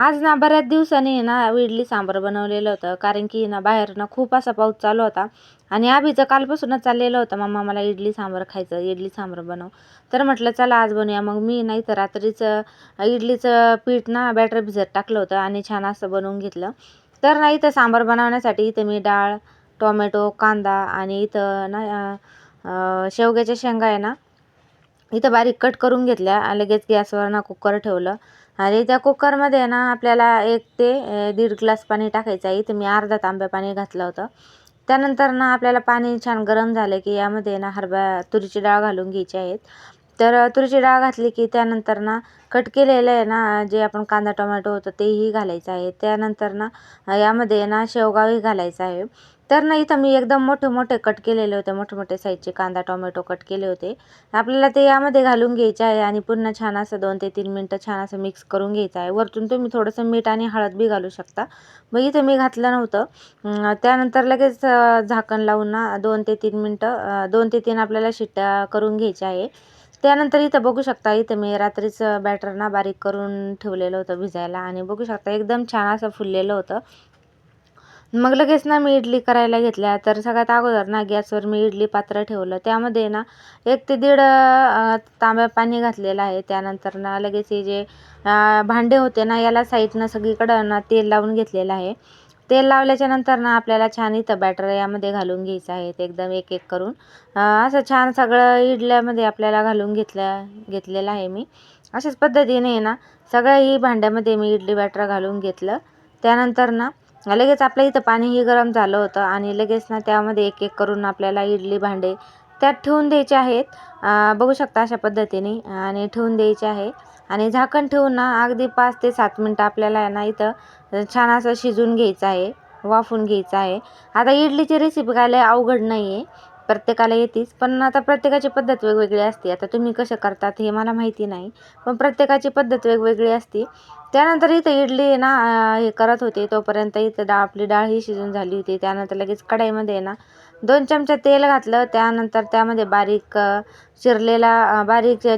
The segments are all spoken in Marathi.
आज ना बऱ्याच दिवसांनी आहे ना इडली सांबार बनवलेलं होतं, कारण की ना बाहेर ना खूप असा पाऊस चालू होता आणि अभिचं कालपासूनच चाललेलं होतं, मम्मा मला इडली सांबार खायचं, इडली सांबार बनव. तर म्हटलं चला आज बनवूया. मग मी नाही तर रात्रीचं इडलीचं पीठ ना बॅटर भिजत टाकलं होतं आणि छान असं बनवून घेतलं. तर ना इथं सांबार बनवण्यासाठी इथं मी डाळ, टोमॅटो, कांदा आणि इथं ना शेवग्याच्या शेंगा आहे ना इथं बारीक कट करून घेतल्या. लगेच गॅसवर ना कुकर ठेवलं आणि त्या कुकरमध्ये ना आपल्याला 1 ते 1.5 ग्लास पाणी टाकायचं आहे. इथं मी अर्धा तांब्या पाणी घातलं होतं. त्यानंतर ना आपल्याला पाणी छान गरम झालं की यामध्ये ना तुरीची डाळ घालून घ्यायची आहेत. तर तुरीची डाळ घातली की त्यानंतर ना कट केलेलं आहे ना जे आपण कांदा टोमॅटो होतं तेही घालायचं आहे. त्यानंतर ना यामध्ये ना शेवगाही घालायचा आहे. तर ना इथं मी एकदम मोठे मोठे कट केलेले होते, मोठे मोठे साईजचे कांदा टोमॅटो कट केले होते. आपल्याला ते यामध्ये घालून घ्यायचे आहे आणि पुन्हा छान असं 2 ते 3 मिनटं छान असं मिक्स करून घ्यायचं आहे. वरतून तुम्ही थोडंसं मीठ आणि हळद बी घालू शकता. मग इथं मी घातलं नव्हतं. त्यानंतर लगेच झाकण लावून ना 2 ते 3 मिनटं 2 ते 3 आपल्याला शिट्ट्या करून घ्यायच्या आहे. त्यानंतर इथं बघू शकता, इथं मी रात्रीचं बॅटर ना बारीक करून ठेवलेलं होतं भिजायला आणि बघू शकता एकदम छान असं फुललेलं होतं. मग लगेच ना मी इडली करायला घेतल्या. तर सगळ्यात अगोदर ना गॅसवर मी इडली पात्र ठेवलं. त्यामध्ये ना 1 ते 1.5 तांब्या पाणी घातलेलं आहे. त्यानंतर ना लगेच हे जे भांडे होते ना याला साईडनं सगळीकडं ना तेल लावून घेतलेलं आहे. तेल लावल्याच्या नंतर ना आपल्याला छान इथं बॅटर यामध्ये घालून घ्यायचं आहे. ते एकदम एक एक करून असं छान सगळं इडल्यामध्ये आपल्याला घालून घेतलेलं आहे मी. अशाच पद्धतीने ना सगळ्याही भांड्यामध्ये मी इडली बॅटर घालून घेतलं. त्यानंतर ना लगेच आपल्या इथं पाणीही गरम झालं होतं आणि लगेच ना त्यामध्ये एक एक करून आपल्याला इडली भांडे त्यात ठेवून द्यायचे आहेत. बघू शकता अशा पद्धतीने आणि ठेवून द्यायचे आहे आणि झाकण ठेवून ना अगदी 5 ते 7 मिनटं आपल्याला आहे ना इथं छान असं शिजून घ्यायचं आहे, वाफवून घ्यायचं आहे. आता इडलीची रेसिपी काय लय अवघड नाही आहे, प्रत्येकाला येतेच. पण आता प्रत्येकाची पद्धत वेगवेगळी असते. आता तुम्ही कसं करतात हे मला माहिती नाही, पण प्रत्येकाची पद्धत वेगवेगळी असते. त्यानंतर इथं इडली ना हे करत होते तोपर्यंत इथं आपली डाळ ही शिजून झाली होती. त्यानंतर लगेच कढईमध्ये ना 2 चमचे तेल घातलं. त्यानंतर त्यामध्ये बारीक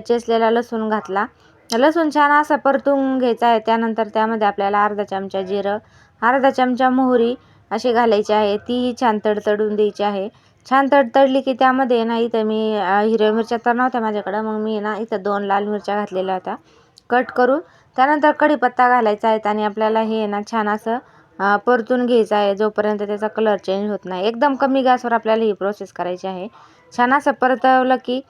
चेचलेला लसूण घातला. लसूण छान असा परतून घ्यायचा आहे. त्यानंतर त्यामध्ये आपल्याला अर्धा चमचा जिरं, अर्धा चमचा मोहरी अशी घालायची आहे. तीही छान तडतडून द्यायची आहे. छान तडतडली की त्यामध्ये ना इथं मी हिरव्या मिरच्या तर नव्हत्या माझ्याकडं, मग मी ना इथं 2 लाल मिरच्या घातलेल्या होत्या कट करून. त्यानंतर कढीपत्ता घालायचा आहे आणि आपल्याला हे ना छान असं परतून घ्यायचं आहे जोपर्यंत त्याचा कलर चेंज होत नाही. एकदम कमी गॅसवर आपल्याला ही प्रोसेस करायची आहे. छान असं परतवलं की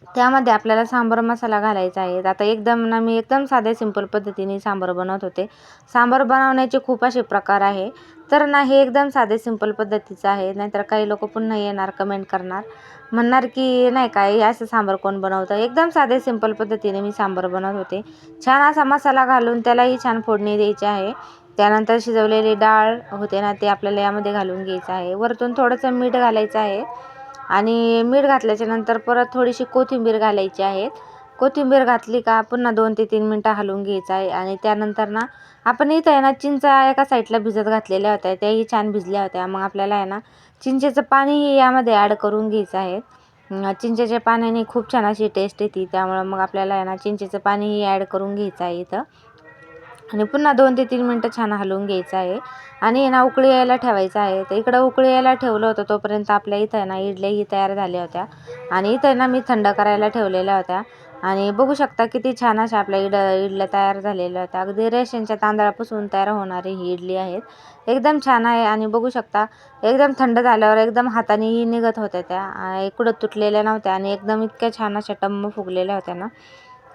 त्यामध्ये आपल्याला सांबार मसाला घालायचा आहे. आता मी एकदम साध्या सिंपल पद्धतीने सांबार बनवत होते. सांबार बनवण्याचे खूप असे प्रकार आहे. तर ना हे एकदम साधे सिंपल पद्धतीचं आहे. नाहीतर काही लोक पुन्हा येणार कमेंट करणार, म्हणणार की नाही काय हे असं सांबार कोण बनवतं. एकदम साधे सिंपल पद्धतीने मी सांबार बनवत होते. छान असा मसाला घालून त्यालाही छान फोडणी द्यायची आहे. त्यानंतर शिजवलेली डाळ होते ना ते आपल्याला यामध्ये घालून घ्यायचं आहे. वरतून थोडंसं मीठ घालायचं आहे आणि मीठ घातल्याच्या नंतर परत थोडीशी कोथिंबीर घालायची आहे. कोथिंबीर घातली का पुन्हा 2 ते 3 मिनटं हलवून घ्यायचं आहे आणि त्यानंतर ना आपण इथं आहे ना चिंचा एका साईडला भिजत घातलेल्या होत्या, त्याही छान भिजल्या होत्या. मग आपल्याला आहे ना चिंचेचं पाणीही यामध्ये ॲड करून घ्यायचं आहे. चिंचेच्या पाण्याने खूप छान अशी टेस्ट येते, त्यामुळं मग आपल्याला आहे ना चिंचेचं पाणीही ॲड करून घ्यायचं आहे इथं आणि पुन्हा 2 ते 3 मिनटं छान हलवून घ्यायचं आहे आणि ना उकळी यायला ठेवायचं आहे. तर इकडं उकळी यायला ठेवलं होतं तोपर्यंत आपल्या इथं आहे ना इडल्याही तयार झाल्या होत्या आणि इथं ना मी थंड करायला ठेवलेल्या होत्या आणि बघू शकता किती छान अशा आपल्या इडल्या तयार झालेल्या होत्या. अगदी रेशनच्या तांदळापासून तयार होणारी ही इडली आहेत. एकदम छान आहे आणि बघू शकता एकदम थंड झाल्यावर एकदम हातानेही निघत होत्या त्या, इकडं तुटलेल्या नव्हत्या आणि एकदम इतक्या छान अशा टम्म फुगलेल्या होत्या ना.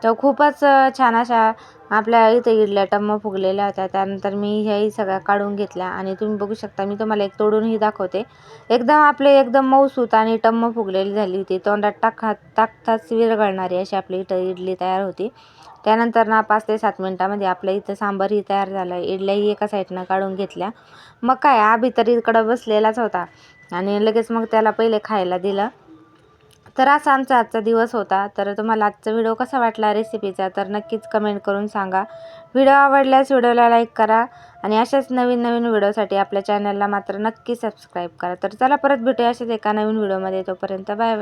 तर खूपच छान अशा आपल्या इथे इडल्या टम्म फुगलेल्या होत्या. त्यानंतर मी ह्याही सगळ्या काढून घेतल्या आणि तुम्ही बघू शकता मी तुम्हाला एक तोडूनही दाखवते. एकदम मऊसूत आणि टम्म फुगलेली झाली होती. तोंडात टाकताच विरघळणारी अशी आपली इडली तयार होती. त्यानंतर ना 5 ते 7 मिनटामध्ये आपल्या इथं सांबारही तयार झाला. इडल्याही एका साईडनं काढून घेतल्या. मग काय आभी तर इकडं बसलेलाच होता आणि लगेच मग त्याला पहिले खायला दिलं. तर असा आमचा आजचा दिवस होता. तर तुम्हाला आजचा व्हिडिओ कसा वाटला रेसिपीचा तर नक्कीच कमेंट करून सांगा. व्हिडिओ आवडल्यास व्हिडिओला लाईक करा आणि अशाच नवीन नवीन व्हिडिओसाठी आपल्या चॅनलला मात्र नक्की सबस्क्राईब करा. तर चला परत भेटूया अशाच एका नवीन व्हिडिओमध्ये. तोपर्यंत बाय बाय.